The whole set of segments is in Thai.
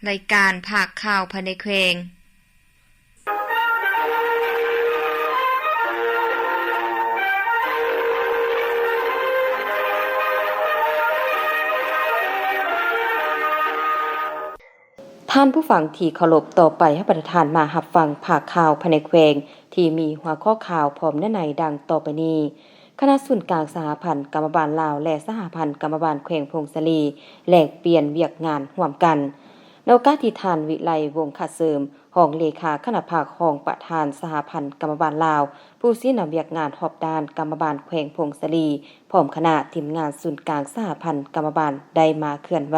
รายการภาคข่าวภายในแขวงท่านผู้ฟังที่เคารพต่อไปให้ประธานมารับฟังภาคข่าวภายในแขวงที่มีหัวข้อข่าวพร้อมเนื้อในดังต่อไปนี้คณะศูนย์กลางสหพันธ์กรรมบาลลาวและสหพันธ์กรรมบาลแขวงพงศลีแลกเปลี่ยนเวียกงานร่วมกันในโอกาสที่ท่านวิไลวงศ์ขัดเสริมรองเลขาคณะภาครองประธานสหพันธ์กรรมบาลลาวผู้ชี้นำเวียกงานรอบด้านกรรมบาลแขวงพงศลีพร้อมคณะทีมงานศูนย์กลางสหพันธ์กรรมบาลได้มาเคลื่อนไหว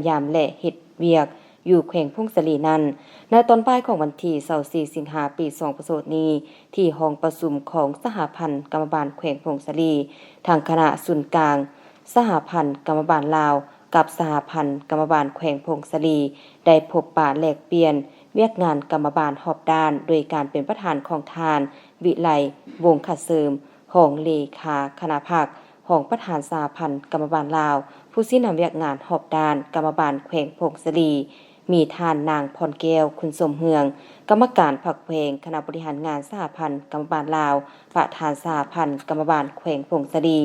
ยามและเฮ็ดเวียกอยู่แขวงพงศลีนั้นในตอนบ่ายของวันที่24สิงหาคมปี2020นี้ที่ห้องประชุมของสหพันธ์กรรมบาลแขวงพงศลีทางคณะศูนย์กลางสหพันธ์กรรมบาลลาวกับสหพันธ์กรรมบาลแขวงพงศลีได้พบปะแลกเปลี่ยนเวียกงานกรรมบาลรอบด้านโดยการเป็นประธานของทานวิไลวงศ์ขัดเสริมรองเลขาคณะภาคของประธานสหพันธ์กรรมบาลลาวผู้ชี้นำเวียกงานรอบด้านกรรมบาลแขวงพงศลีมีท่านนางพรแก้วคุณสมเฮืองกรรมการพรรคแขวงคณะบริหารงานสหพันธ์กรรมบาลลาวประธานสหพันธ์กรรมบาลแขวงพงศลี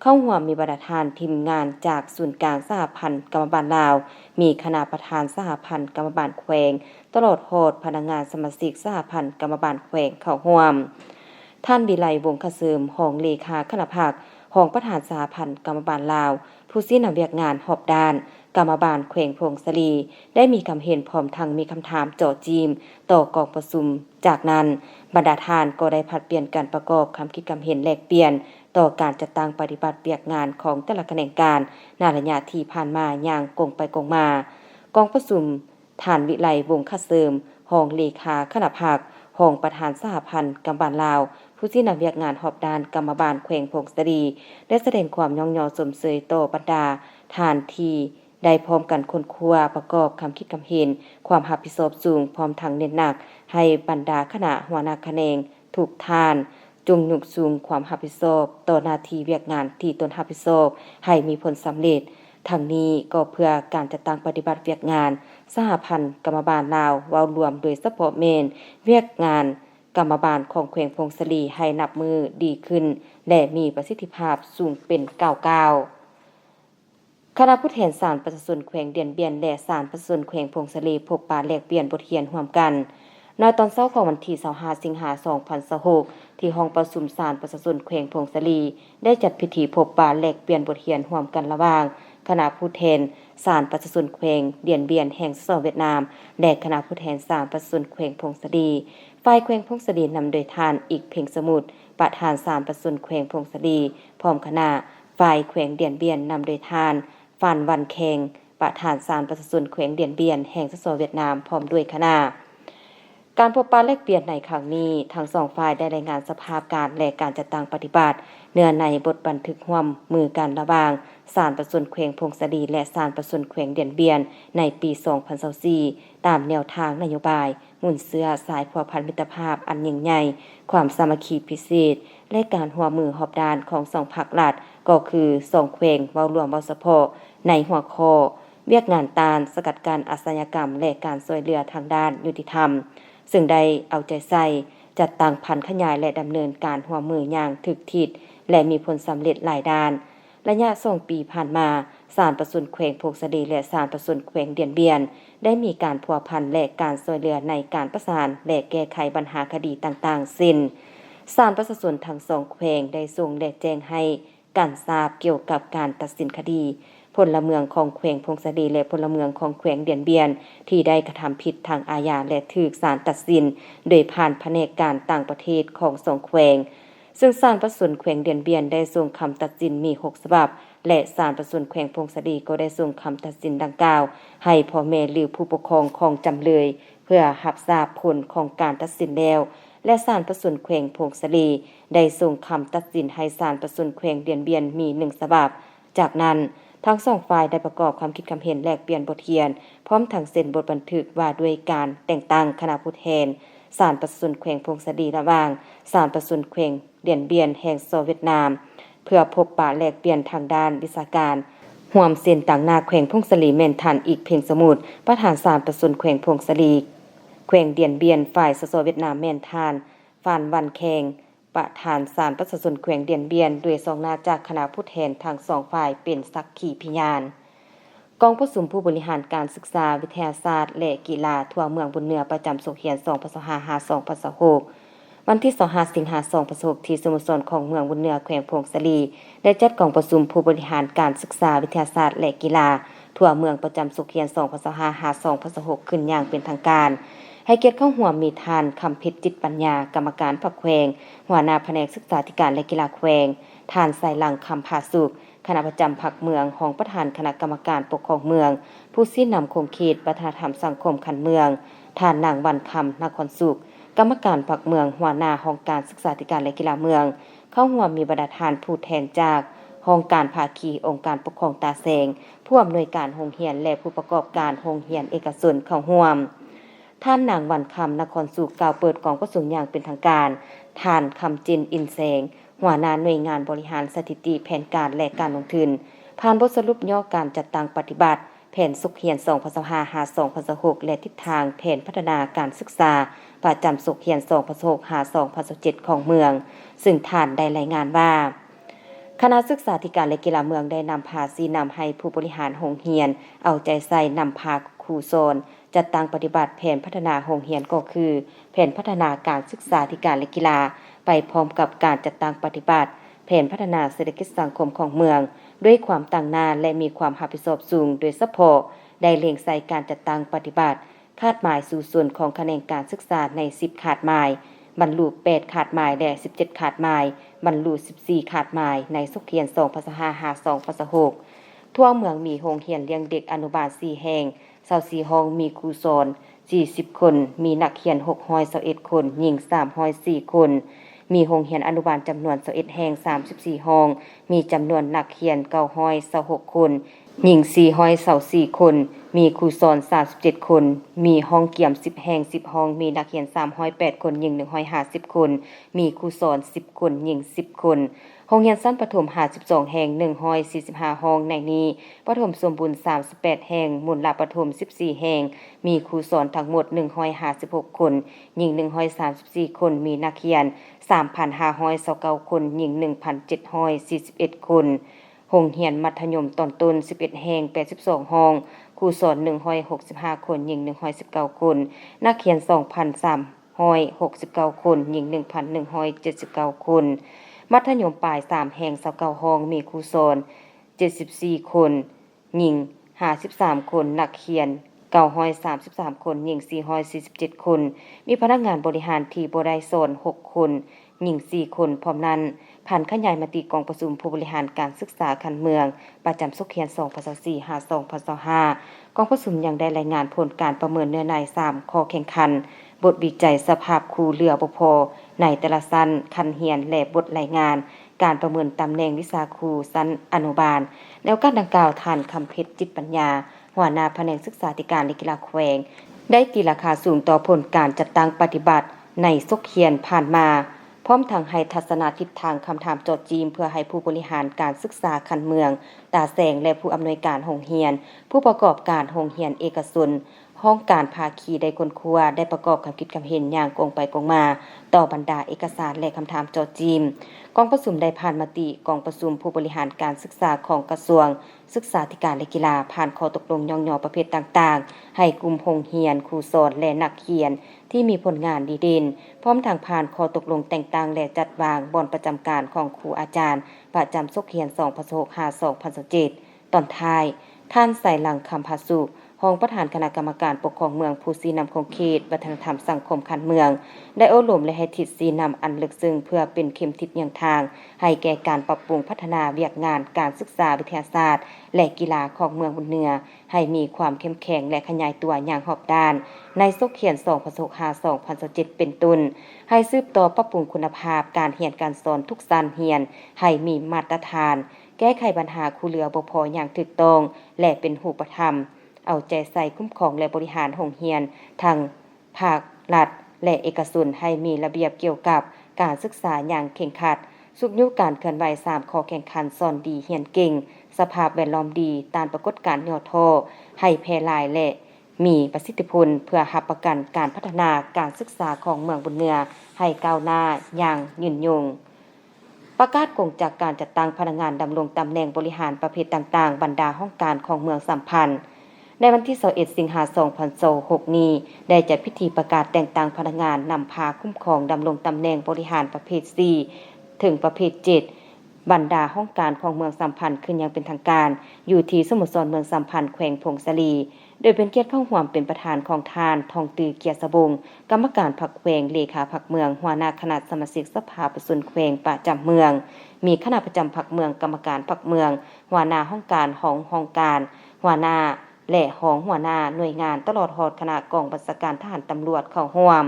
เข้าร่วมมีประธานทีมงานจากศูนย์กลางสหพันธ์กรรมบาลลาวมีคณะประธานสหพันธ์กรรมบาลแขวงตลอดโหดพนักงานสมาชิกสหพันธ์กรรมบาลแขวงเข้าร่วมท่านวิไลวงศ์ขัดเสริมรองเลขาคณะภาครองประธานสหพันธ์กรรมบาลลาวผู้ชี้นำเวียกงานรอบด้านกรรมบาลแขวงพงศลีได้มีคำเห็นพร้อมทั้งมีคำถามเจาะจีมต่อกองประชุมจากนั้นบรรดาท่านก็ได้ผลัดเปลี่ยนการประกอบคำคิดคำเห็นแลกเปลี่ยนต่อการจัดตั้งปฏิบัติเวียกงานของแต่ละแขนงการในระยะที่ผ่านมาอย่างกงไปกงมากองประชุมท่านวิไลวงศ์ขัดเสริมรองเลขาคณะภาครองประธานสหพันธ์กรรมบาลลาวผู้ที่นำเวียกงานรอบด้านกรรมบาลแขวงพงศลีได้แสดงความย่องยอสมเสยต่อบรรดาท่านที่ได้พร้อมกันค้นคว้าประกอบคำคิดคำเห็นความรับผิดชอบสูงพร้อมทั้งเน้นหนักให้บรรดาคณะหัวหน้าแขนงทุกท่านจงยุกสูงความรับผิดชอบต่อหน้าที่เวียกงานที่ตนรับผิดชอบให้มีผลสำเร็จทั้งนี้ก็เพื่อการจัดตั้งปฏิบัติเวียกงานสหพันธ์กรรมบาลลาวเว้ารวมโดยเฉพาะเมนเวียกงานกรรมบาลของแขวงพงศลีให้นับมือดีขึ้นและมีประสิทธิภาพสูงเป็นก้าวคณะผู้แทนศาลประชาชนแขวงเดียนเบียนและศาลประชาชนแขวงพงศลีพบปะแลกเปลี่ยนบทเรียนร่วมกันในตอนเช้าของวันที่25สิงหาคม2026ที่ห้องประชุมศาลประชาชนแขวงพงศลีได้จัดพิธีพบปะแลกเปลี่ยนบทเรียนร่วมกันระหว่างคณะผู้แทนศาลประชาชนแขวงเดียนเบียนแห่งสหเวียดนามและคณะผู้แทนศาลประชาชนแขวงพงศลีฝ่ายแขวงพงศลีนำโดยท่านอีกเพ่งสมุทรประธานศาลประชาชนแขวงพงศลีพร้อมคณะฝ่ายแขวงเดียนเบียนนำโดยท่านฟานวันแขงประธานศาลประชาชนแขวงเดียนเบียนแห่งสหเวียดนามพร้อมด้วยคณะการพบปะแลกเปลี่ยนในครั้งนี้ทั้งสองฝ่ายได้รายงานสภาพการและการจัดตั้งปฏิบัติเนื้อในบทบันทึกร่วมมือกันระหว่างศาลประชาชนแขวงพงศลีและศาลประชาชนแขวงเดียนเบียนในปี2024ตามแนวทางนโยบายหมุนเสื้อสายพัวพันมิตรภาพอันยิ่งใหญ่ความสามัคคีพิเศษและการหัวมือหอบด้านของสองภาครัฐก็คือสองแขวงเว้ารวมเว้าเฉพาะในหัวข้อเวียกงานตาลสกัดการอาชญากรรมและการช่วยเหลือทางด้านยุติธรรมซึ่งได้เอาใจใส่จัดตั้งพันขยายและดำเนินการหัวมืออย่างถึกทิศและมีผลสำเร็จหลายด้านระยะ2 ปีผ่านมาศาลประชาชนแขวงพงศลีและศาลประชาชนแขวงเดียนเบียนได้มีการพัวพันและการช่วยเหลือในการประสานและแก้ไขปัญหาคดีต่างๆสิ้นศาลประชาชนทั้งสองแขวงได้ส่งและแจ้งให้การทราบเกี่ยวกับการตัดสินคดีพลเมืองของแขวงพงศลีและพลเมืองของแขวงเดียนเบียนที่ได้กระทำผิดทางอาญาและถูกศาลตัดสินโดยผ่านแผนกการต่างประเทศของสองแขวงซึ่งศาลประชาชนแขวงเดียนเบียนได้ส่งคำตัดสินมี6ฉบับและศาลประชาชนแขวงพงศลีก็ได้ส่งคำตัดสินดังกล่าวให้พ่อแม่หรือผู้ปกครองของจำเลยเพื่อรับทราบผลของการตัดสินแล้วและศาลประชาชนแขวงพงศลีได้ส่งคำตัดสินให้ศาลประชาชนแขวงเดียนเบียนมี1ฉบับจากนั้นทั้งสองฝ่ายได้ประกอบความคิดความเห็นแลกเปลี่ยนบทเรียนพร้อมทั้งเซ็นบทบันทึกว่าด้วยการแต่งตั้งคณะผู้แทนศาลประชาชนแขวงพงศลีระหว่างศาลประชาชนแขวงเดียนเบียนแห่งสหเวียดนามเพื่อพบปะแลกเปลี่ยนทางด้านวิชาการ ห่วมเส้นต่างนาแขวงพงศลีแม่นทันอีกเพ่งสมุทรประธานศาลประสุนแขวงพงศลีแขวงเดียนเบียนฝ่ายสสเวียดนามแม่นทานฟานวันแขงประธานศาลประสุนแขวงเดียนเบียนด้วยซองหน้าจากคณะผู้แทนทางสองฝ่ายเป็นสักขีพยานกองประชุมผู้บริหารการศึกษาวิทยาศาสตร์และกีฬาทั่วเมืองบุญเหนือประจำสุขเขียน2025-2026วันที่25สิงหาคม2026ที่สโมสรของเมืองบุญเหนือแขวงพงศลีได้จัดกองประชุมผู้บริหารการศึกษาวิทยาศาสตร์และกีฬาทั่วเมืองประจำสุขเขียน2025-2026ขึ้นอย่างเป็นทางการให้เกียรติเข้าร่วมมีทานคำเพชรจิตปัญญากรรมการผักแขวงหัวหน้าแผนกศึกษาธิการและกีฬาแขวงทานไสหลังคำผาสุขคณะประจำผักเมืองของประธานคณะกรรมการปกครองเมืองผู้ชี้นำคงเขตประธานธรรมสังคมคันเมืองทานนางวันคำนครสุขกรรมการผักเมืองหัวหน้าห้องการศึกษาธิการและกีฬาเมืองเข้าร่วมมีบรรดาทานผู้แทนจากห้องการภาคีองค์การปกครองตาแสงผู้อำนวยการโรงเรียนและผู้ประกอบการโรงเรียนเอกชนเข้าร่วมท่านนางวันคำนครสุขกล่าวเปิดกองประชุมอย่างเป็นทางการท่านคำจินอินแสงหัวหน้าหน่วยงานบริหารสถิติแผนการและการลงทุนผ่านบทสรุปย่อการจัดตั้งปฏิบัติแผนสุขเขียน2025-2026และทิศทางแผนพัฒนาการศึกษาประจำสุขเขียน2026-2027ของเมืองซึ่งท่านได้รายงานว่าคณะศึกษาธิการและกีฬาเมืองได้นำพาชี้นำให้ผู้บริหารโรงเรียนเอาใจใส่นำพาครูสอนจัดตั้งปฏิบัติแผนพัฒนาโรงเรียนก็คือแผนพัฒนาการศึกษาธิการและกีฬาไปพร้อมกับการจัดตั้งปฏิบัติแผนพัฒนาเศรษฐกิจสังคมของเมืองด้วยความตั้งหน้าและมีความรับผิดชอบสูงโดยเฉพาะได้เล็งใส่การจัดตั้งปฏิบัติคาดหมายสู่ส่วนของคะแนนการศึกษาใน10ขาดหมายบรรลุ8ขาดหมายและ17ขาดหมายบรรลุ14ขาดหมายในสุขเขียน2025-2026ทั่วเมืองมีโรงเรียนเลี้ยงเด็กอนุบาล4แห่ง24ห้องมีครูสอน40คนมีนักเรียน621คนหญิง304คนมีโรงเรียนอนุบาลจำนวน21แห่ง34ห้องมีจำนวนนักเรียน926คนหญิง424คนมีครูสอน37คนมีห้องเกี่ยม10แห่ง10ห้องมีนักเรียน308คนหญิง150คนมีครูสอน10คนหญิง10คนโรงเรียนชั้นประถม52แห่ง145ห้องในนี้ประถมสมบูรณ์38แห่งมูลละประถม14แห่งมีครูสอนทั้งหมด156คนหญิง134คนมีนักเรียน3,529คนหญิง1,741คนโรงเรียนมัธยมตอนต้น11แห่ง82ห้องครูสอน165คนหญิง119คนนักเรียน2,369คนหญิง1,179คนมัธยมปลาย3แห่ง29ห้องมีครูสอน74คนหญิง53คนนักเรียน933คนหญิง447คนมีพนักงานบริหารที่บ่ได้สอน6คนหญิง4คนพร้อมนั้นผ่านขยายมติกองประชุมผู้บริหารการศึกษาคันเมืองประจำสุขเขียน2024-2025กองประชุมยังได้รายงานผลการประเมินเนื้อใน3ข้อแข่งขันบทวิจัยสภาพครูเรือบ่พอในแต่ละชั้นคันเรียนและบทรายงานการประเมินตำแหน่งวิชาครูชั้นอนุบาลแนวการดังกล่าวท่านคำเพชรจิตปัญญาหัวหน้าแผนกศึกษาธิการและกีฬาแขวงได้ตีราคาสูงต่อผลการจัดตั้งปฏิบัติในสุขเขียนผ่านมาพร้อมทั้งให้ทัศนทิศทางคำถามโจทย์จีมเพื่อให้ผู้บริหารการศึกษาคันเมืองตาแสงและผู้อำนวยการโรงเรียนผู้ประกอบการโรงเรียนเอกชนห้องการภาคีได้ค้นคว้าได้ประกอบความคิดความเห็นอย่างกงไปกงมาต่อบรรดาเอกสารและคำถามโจทย์จีมกองประชุมได้ผ่านมติกองประชุมผู้บริหารการศึกษาของกระทรวงศึกษาธิการและกีฬาผ่านข้อตกลงย่อประเภทต่างๆให้กลุ่มโรงเรียนครูสอนและนักเรียนที่มีผลงานดีเด่นพร้อมทางผ่านข้อตกลงแต่งตั้งและจัดวางบ่อนประจำการของครูอาจารย์ประจำสุขเขียน2025-2027ตอนท้ายท่านใส่หลังคำพาสุห้องประธานคณะกรรมการปกครองเมืองผู้ชี้นำคงเขตวัฒนธรรมสังคมคันเมืองได้อบรมและให้ทิศชี้นำอันลึกซึ้งเพื่อเป็นเข็มทิศยังทางให้แก่การปรับปรุงพัฒนาเวียกงานการศึกษาวิทยาศาสตร์และกีฬาของเมืองบุญเหนือให้มีความเข้มแข็งและขยายตัวอย่างรอบด้านในสุขเขียน2025-2027เป็นต้นให้สืบต่อปรับปรุงคุณภาพการเรียนการสอนทุกชั้นเรียนให้มีมาตรฐานแก้ไขปัญหาครูเรือบ่พออย่างถูกต้องและเป็นรูปธรรมเอาใจใส่คุ้มครองและบริหารโรงเรียนทางภาครัฐและเอกชนให้มีระเบียบเกี่ยวกับการศึกษาอย่างเคร่งครัดสุขยุการเคลื่อนไหว3ข้อแข่งขันสอนดีเรียนเก่ง สภาพแวดล้อมดีตามปรากฏการณ์ย่อท่อให้แพร่หลายและมีประสิทธิผลเพื่อรับประกันการพัฒนาการศึกษาของเมืองบุญเหนือให้ก้าวหน้าอย่างยืนยงประกาศกงจากการจัดตั้งพนักงานดำรงตำแหน่งบริหารประเภทต่างๆบรรดาห้องการของเมืองสัมพันธ์ในวันที่21สิงหาคม2026นี้ได้จัดพิธีประกาศแต่งตั้งพนักงานนำพาคุ้มครองดำรงตำแหน่งบริหารประเภท4ถึงประเภท7บรรดาห้องการของเมืองสัมพันธ์ขึ้นอย่างเป็นทางการอยู่ที่สโมสรเมืองสัมพันธ์แขวงพงศลีโดยเป็นเกียรติเข้าร่วมเป็นประธานของทานทองตือเกียรติสบงกรรมการพรรคแขวงเลขาพรรคเมืองหัวหน้าคณะสมาชิกสภาประชุมแขวงประจำเมืองมีคณะประจำพรรคเมืองกรรมการพรรคเมืองหัวหน้าห้องการห้องการหัวหน้าและหัวหน้าหน่วยงานตลอดฮอดคณะกองบัญชาการทหารตำรวจเข้าร่วม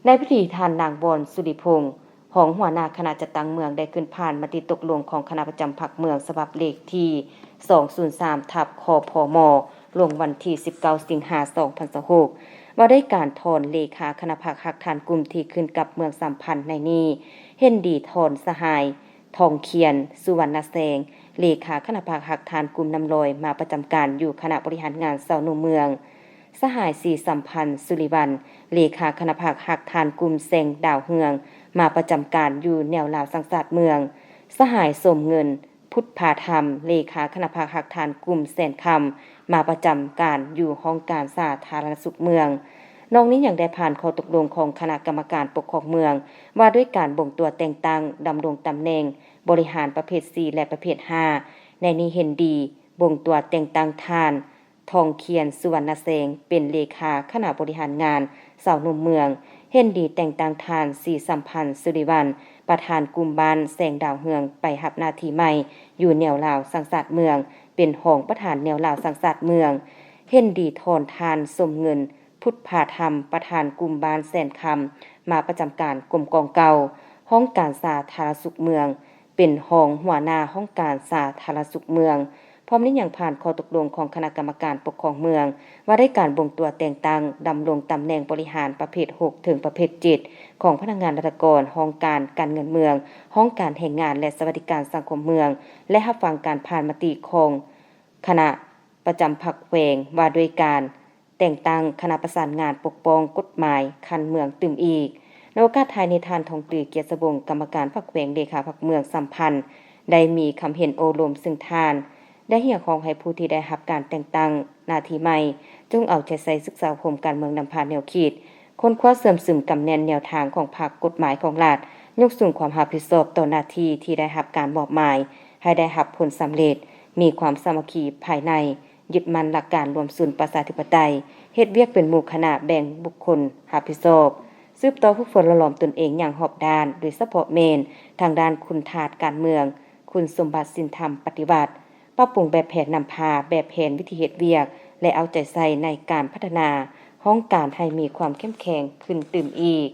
ในพิธีทานนางบอนสุริพงษ์ของหัวหน้าคณะจัดตั้งเมืองได้ขึ้นผ่านมติตกลงของคณะประจำพรรคเมืองฉบับเลขที่203/คพมลงวันที่19สิงหาคม2026ว่าได้การถอนเลขาคณะพรรคหักฐานกลุ่มที่ขึ้นกับเมืองสัมพันธ์ในนี้เห็นดีถอนสหายทองเคียนสุวรรณแสงเลขาคณะพรรคหักฐานกลุ่มนำลอยมาประจำการอยู่คณะบริหารงานเสาหนุ่มเมืองสหายสีสัมพันธ์สุริวันเลขาคณะพรรคหักฐานกลุ่มแสงดาวเฮืองมาประจำการอยู่แนวลาวสังกัดเมืองสหายสมเงินพุทธภาธรรมเลขาคณะพรรคหักฐานกลุ่มแสนคำมาประจำการอยู่ห้องการสาธารณสุขเมืองนอกนี้ยังได้ผ่านข้อตกลงของคณะกรรมการปกครองเมืองว่าด้วยการบ่งตัวแต่งตั้งดำรงตำแหน่งบริหารประเภท4และประเภท5ในนี้เห็นดีบ่งตัวแต่งตั้งทานทองเคียนสุวรรณแสงเป็นเลขาคณะบริหารงานสาวหนุ่มเมืองเห็นดีแต่งตั้งทานสีสัมพันธ์สุริวันประธานกลุ่มบ้านแสงดาวเฮืองไปรับหน้าที่ใหม่อยู่แนวลาวสังกัดเมืองเป็นรองประธานแนวลาวสังกัดเมืองเห็นดีถอนทานสมเงินพุทธภาธรรมประธานกลุ่มบ้านแสนคำมาประจำการกรมกองเก่าห้องการสาธารณสุขเมืองเป็นรองหัวหน้าห้องการสาธารณสุขเมืองพร้อมนี้ยังผ่านข้อตกลงของคณะกรรมการปกครองเมืองว่าได้การบ่งตัวแต่งตั้งดำรงตำแหน่งบริหารประเภท6ถึงประเภท7ของพนักงานราชการห้องการเงินเมืองห้องการแห่งงานและสวัสดิการสังคมเมืองและรับฟังการผ่านมติของคณะประจำพรรคแขวงว่าด้วยการแต่งตั้งคณะประสานงานปกป้องกฎหมายคันเมืองตื่มอีกในโอกาสท้ายในทานทองตือเกียรติสบงกรรมการพรรคแขวงเลขาพรรคเมืองสัมพันธ์ได้มีคำเห็นโอลมซึ่งทานได้เรียกร้องให้ผู้ที่ได้รับการแต่งตั้งหน้าที่ใหม่จงเอาใจใส่ศึกษาโครงการเมืองนำพาแนวคิดค้นคว้าเสริมซึมกำแนนแนวทางของพรรคกฎหมายของรัฐยกสูงความรับผิดชอบต่อหน้าที่ที่ได้รับการมอบหมายให้ได้รับผลสำเร็จมีความสามัคคีภายในยึดมั่นหลักการรวมศูนย์ประชาธิปไตยเฮ็ดเวียกเป็นหมู่คณะแบ่งบุคคลรับผิดชอบสืบต่อผู้ฝนละล้อมตนเองอย่างหอบด้านโดยเฉพาะเมนทางด้านคุณธาตุการเมืองคุณสมบัติศีลธรรมปฏิบัติปรับปรุงแบบแผนนำพาแบบแผนวิธีเฮ็ดเวียกและเอาใจใส่ในการพัฒนาห้องการให้มีความเข้มแข็งขึ้นตื่มอีก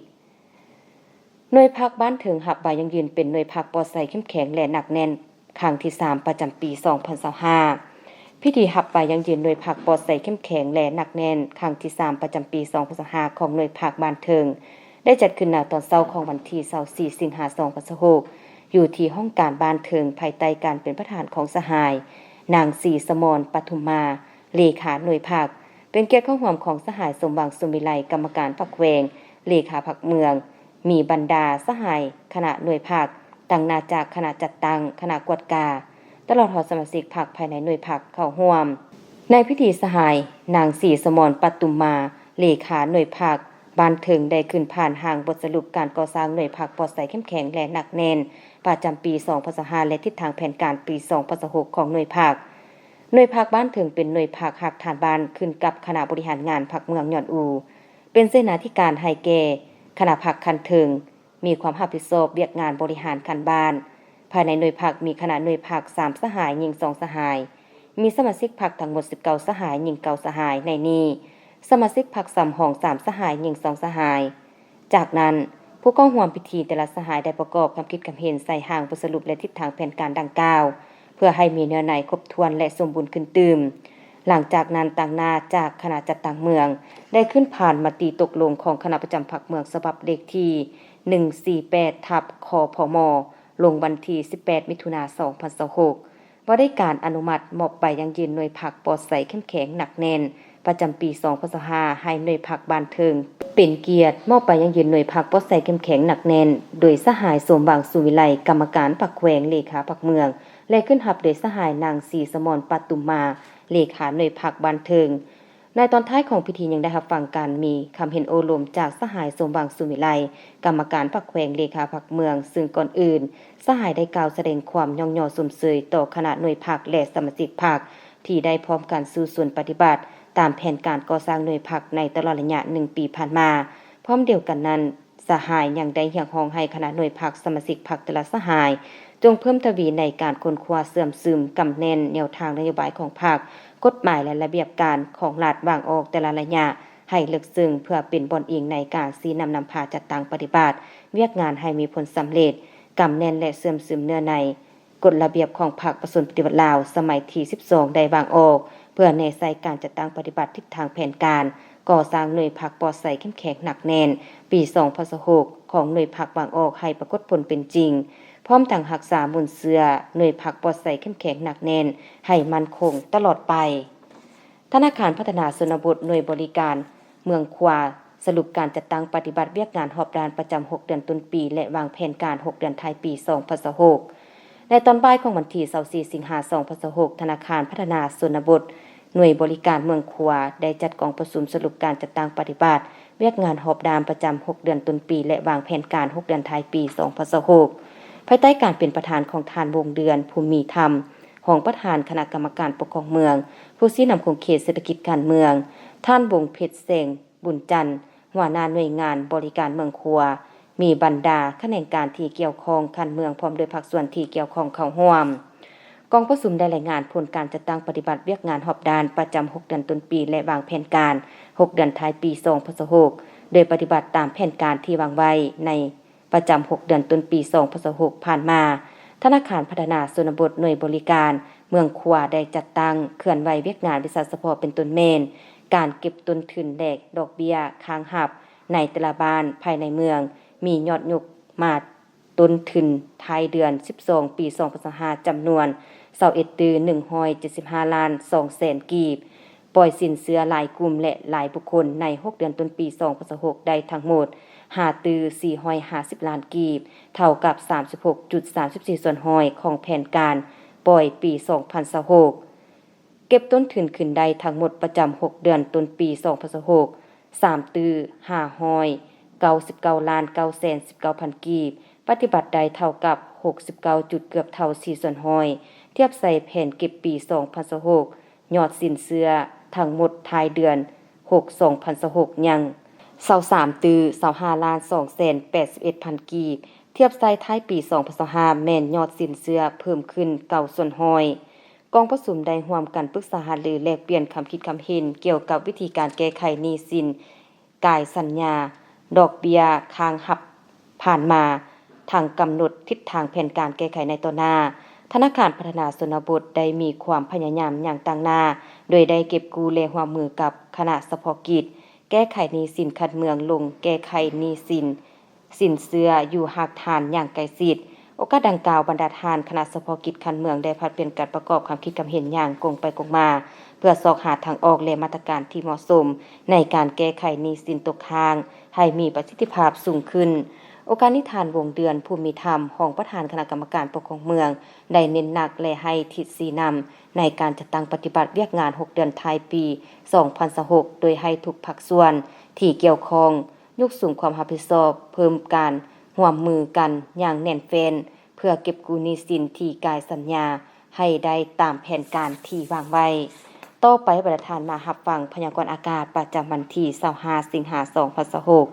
หน่วยพักบ้านถึงหับใบยังยืนเป็นหน่วยพักปลอดภัยเข้มแข็งและหนักแน่นครั้งที่3ประจำปี2025พิธีหับใบยังยืนหน่วยพักปลอดภัยเข้มแข็งและหนักแน่นครั้งที่3ประจำปี2025ของหน่วยพักบ้านถึงได้จัดขึ้นณตอนเช้าของวันที่24สิงหาคม2026อยู่ที่ห้องการบ้านถึงภายใต้การเป็นประธานของสหายนางศรีสมรปทุมมาเลขาหน่วยพักเป็นเกียรติเข้าร่วมของสหายสมหวังสมวิไลกรรมการพรรคแขวงเลขาพรรคเมืองมีบรรดาสหายคณะหน่วยพักตั้งนาจากคณะจัดตั้งคณะกวดกาตลอดหอสมาชิกพรรคภายในหน่วยพักเข้าร่วมในพิธีสหายนางศรีสมรปทุมมาเลขาหน่วยพักบ้านถึงได้ขึ้นผ่านห่างบทสรุปการก่อสร้างหน่วยพักปลอดภัยเข้มแข็งและหนักแน่นประจำปี2025และทิศทางแผนการปี2026ของหน่วยพักบ้านถึงเป็นหน่วยพักหักฐานบ้านขึ้นกับคณะบริหารงานพรรคเมืองหย่อนอูเป็นเสนาธิการให้แก่คณะพรรคคันถึงมีความรับผิดชอบเวียกงานบริหารคันบ้านภายในหน่วยพักมีคณะหน่วยพัก3สหายหญิง2สหายมีสมาชิกพรรคทั้งหมด19สหายหญิง9สหายในนี้สมาชิกพรรค3ห้อง3สหายหญิง2สหายจากนั้นผู้เข้าร่วมพิธีแต่ละสหายได้ประกอบความคิดความเห็นใส่ห่างบทสรุปและทิศทางแผนการดังกล่าวเพื่อให้มีเนื้อในครบถ้วนและสมบูรณ์ขึ้นตื่มหลังจากนั้นต่างหน้าจากคณะจัดตั้งเมืองได้ขึ้นผ่านมติตกลงของคณะประจำพรรคเมืองฉบับเลขที่148/คพมลงวันที่18มิถุนายน2026 ว่าได้การอนุมัติมอบใบยังยืนหน่วยผักปลอดใสเข้มแข็งหนักแน่นประจำปี2025ให้หน่วยผักบ้านเทิงเป็นเกียรติมอบใบยังยืนหน่วยผักปลอดใสเข้มแข็งหนักแน่นโดยสหายสมบังสุวิไลกรรมการผักแขวงเลขาผักเมืองและขึ้นหับโดยสหายนางศรีสมรปตุมมาเลขาหน่วยผักบ้านเทิงในตอนท้ายของพิธียังได้รับฟังการมีคำเห็นโอลมจากสหายสมบังสุวิไลกรรมการผักแขวงเลขาผักเมืองซึ่งก่อนอื่นสหายได้กล่าวแสดงความย่องย่อสมเสยต่อคณะหน่วยผักและสมาชิกผักที่ได้พร้อมกันสู่ส่วนปฏิบัติตามแผนการก่อสร้างหน่วยผักในตลอดระยะ1 ปีผ่านมาพร้อมเดียวกันนั้นสหายยังได้เรียกร้องให้คณะหน่วยผักสมาชิกผักแต่ละสหายจงเพิ่มทวีในการค้นคว้าเสื่อมซึมกำแน่นแนวทางนโยบายของพรรคกฎหมายและระเบียบการของรัฐวางออกแต่ละระยะให้ลึกซึ้งเพื่อเป็นบอนอิงในการชี้นำพาจัดตั้งปฏิบัติเวียกงานให้มีผลสำเร็จกำแน่นและเสื่อมซึมเนื้อในกฎระเบียบของพรรคประชาธิปไตยลาวสมัยที่12ได้วางออกเพื่อแนใส่การจัดตั้งปฏิบัติทิศทางแผนการก่อสร้างหน่วยผักปลอดใสเข้มแข็งหนักแน่นปี2026ของหน่วยผักวางออกให้ปรากฏผลเป็นจริงพร้อมทั้งรักษามูลเสือหน่วยผักปลอดใสเข้มแข็งหนักแน่นให้มั่นคงตลอดไปธนาคารพัฒนาชนบทหน่วยบริการเมืองควาสรุปการจัดตั้งปฏิบัติเวียกงานหอบดานประจำ6 เดือนต้นปีและวางแผนการ6 เดือนท้ายปี2026ในตอนบ่ายของวันที่24 สิงหาคม2026ธนาคารพัฒนาชนบทหน่วยบริการเมืองควาได้จัดกองประชุมสรุปการจัดตั้งปฏิบัติเวียกงานหอบดานประจำ6 เดือนต้นปีและวางแผนการ6 เดือนท้ายปี2026ภายใต้การเป็นประธานของทานวงเดือนภูมิธรรมรองประธานคณะกรรมการปกครองเมืองผู้ชี้นำของเขตเศรษฐกิจการเมืองท่านวงเพชรเสงบุญจันทร์หัวหน้าหน่วยงานบริการเมืองครัวมีบรรดาข้าราชการที่เกี่ยวข้องการเมืองพร้อมโดยภาคส่วนที่เกี่ยวข้องเข้าร่วมกองประชุมได้รายงานผลการจัดตั้งปฏิบัติเวียกงานหอบดานประจำ6 เดือนต้นปีและวางแผนการ6 เดือนท้ายปี2026โดยปฏิบัติตามแผนการที่วางไว้ในประจำ6 เดือนต้นปี2026ผ่านมาธนาคารพัฒนาชนบทหน่วยบริการเมืองควาได้จัดตั้งเคลื่อนไหวเวียกงานวิสาเฉพาะเป็นต้นเมนการเก็บต้นทุนแดกดอกเบี้ยค้างหับในแต่ละบ้านภายในเมืองมียอดยุกมาต้นทุนท้ายเดือน12ปี2025จำนวน21ตือ175ล้าน2แสนกีบปล่อยสินเชื่อหลายกลุ่มและหลายบุคคลใน6 เดือนต้นปี2026ได้ทั้งหมด5ตือ450ล้านกีบเท่ากับ 36.34 ส่วนห้อยของแผนการปล่อยปี2026เก็บต้นทุนขึ้นได้ทั้งหมดประจำ6 เดือนต้นปี2026 3ตือ599ล้าน9แสน19พันกีบปฏิบัติได้เท่ากับ69จุดเกือบเท่า4ส่วนห้อยเทียบใส่แผนเก็บปี2026ยอดสินเชื่อทั้งหมดท้ายเดือน6 2026ยัง23ตือ25ล้าน2แสน81พันกีบเทียบใส่ท้ายปี2025แม่นยอดสินเชื่อเพิ่มขึ้น9ส่วนห้อยกองประชุมได้ร่วมกันปรึกษาหารือแลกเปลี่ยนความคิดความเห็นเกี่ยวกับวิธีการแก้ไขหนี้สินกายสัญญาดอกเบี้ยค้างหับผ่านมาทางกำหนดทิศทางแผนการแก้ไขในต่อหน้าธนาคารพัฒนาชนบทได้มีความพยายามอย่างต่างหน้าโดยได้เก็บกู้และร่วมมือกับคณะเฉพาะกิจแก้ไขหนี้สินคัดเมืองลงแก้ไขหนี้สินเชื่ออยู่หากฐานอย่างใกล้ชิดโอกาสดังกล่าวบรรดาทานคณะเฉพาะกิจคันเมืองได้พัดเป็นการประกอบความคิดความเห็นอย่างกงไปกงมาเพื่อสอกหาทางออกและมาตรการที่เหมาะสมในการแก้ไขหนี้สินตกค้างให้มีประสิทธิภาพสูงขึ้นโอกาสนิทานวงเดือนภูมิธรรมของประธานคณะกรรมการปกครองเมืองได้เน้นหนักและให้ทิศชี้นำในการจัดตั้งปฏิบัติเวียกงาน6 เดือนท้ายปี2026โดยให้ทุกภาคส่วนที่เกี่ยวข้องยกสูงความรับผิดชอบเพิ่มการร่วมมือกันอย่างแน่นแฟ้นเพื่อเก็บกู้หนี้สินที่กายสัญญาให้ได้ตามแผนการที่วางไว้ต่อไปประธานมารับฟังพยากรณ์อากาศประจำวันที่25 สิงหาคม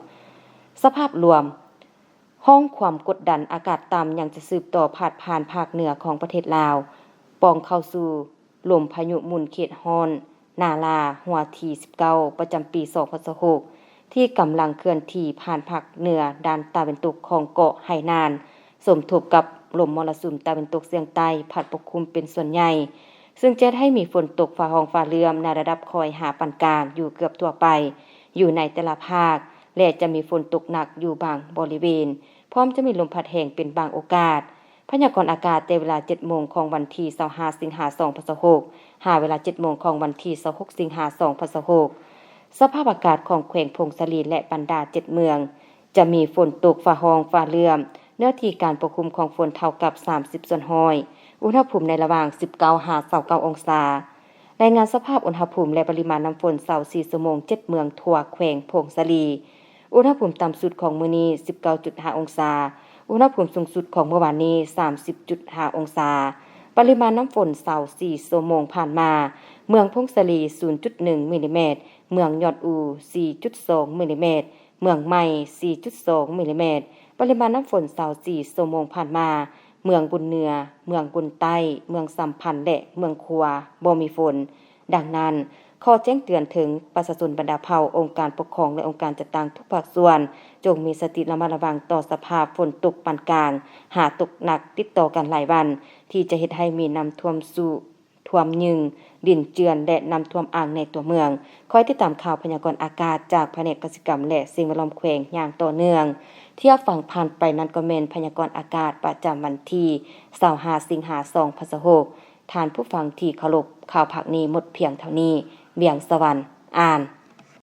2026สภาพรวมห้องความกดดันอากาศต่ำยังจะสืบต่อผ่านภาคเหนือของประเทศลาวปองเข้าสู่ลมพายุหมุนเขตฮอนนาลาหัวที่19ประจำปี2026ที่กำลังเคลื่อนที่ผ่านภาคเหนือด้านตะวันตกของเกาะไหหนานสมทบกับลมมรสุมตะวันตกเฉียงใต้พัดปกคลุมเป็นส่วนใหญ่ซึ่งจะให้มีฝนตกฟ้าร้องฟ้าเลื่อมในระดับคอยหาปานกลางอยู่เกือบทั่วไปอยู่ในแต่ละภาคและจะมีฝนตกหนักอยู่บางบริเวณพร้อมจะมีลมพัดแรงเป็นบางโอกาส พยากรณ์อากาศแต่เวลา 7 โมงของวันที่25สิงหาคม2026หาเวลา 7 โมงของวันที่26สิงหาคม2026สภาพอากาศของแขวงพงศาลีและบรรดา 7 เมืองจะมีฝนตกฟ้าร้องฟ้าเหลื่อมเนื้อที่การปกคลุมของฝนเท่ากับ30ส่วนร้อยอุณหภูมิในระหว่าง19 29 องศารายงานสภาพอุณหภูมิและปริมาณน้ำฝน24ชั่วโมง7เมืองทั่วแขวงพงศาลีอุณหภูมิต่ำสุดของมื้อนี้ 19.5 องศาอุณหภูมิสูงสุดของเมื่อวานนี้ 30.5 องศาปริมาณน้ำฝน24ชั่วโมงผ่านมาเมืองพงศาลี 0.1 มิลลิเมตรเมืองยอดอู 4.2 มิลลิเมตรเมืองใหม่ 4.2 มิลลิเมตรปริมาณน้ำฝน24ชั่วโมงผ่านมาเมืองบุญเหนือเมืองบุญใต้เมืองสัมพันธ์และเมืองคัวบ่มีฝนดังนั้นขอแจ้งเตือนถึงประชาชนบรรดาเผ่าองค์การปกครองและองค์การจัดตั้งทุกภาคส่วนจงมีสติระมัดระวังต่อสภาพฝนตกปานกลางหากตกหนักติดต่อกันหลายวันที่จะเฮ็ดให้มีน้ำท่วมท่วมยึงดินเจือนและน้ำท่วมอ่างในตัวเมืองคอยติดตามข่าวพยากรณ์อากาศจากแผนกเกษตรกรรมและสิ่งแวดล้อมแขวงอย่างต่อเนื่องที่ฟังผ่านไปนั้นก็แม่นพยากรณ์อากาศประจำวันที่25สิงหาคม2026ท่านผู้ฟังที่เคารพข่าวภาคนี้หมดเพียงเท่านี้เวียงสวรรค์อ่าน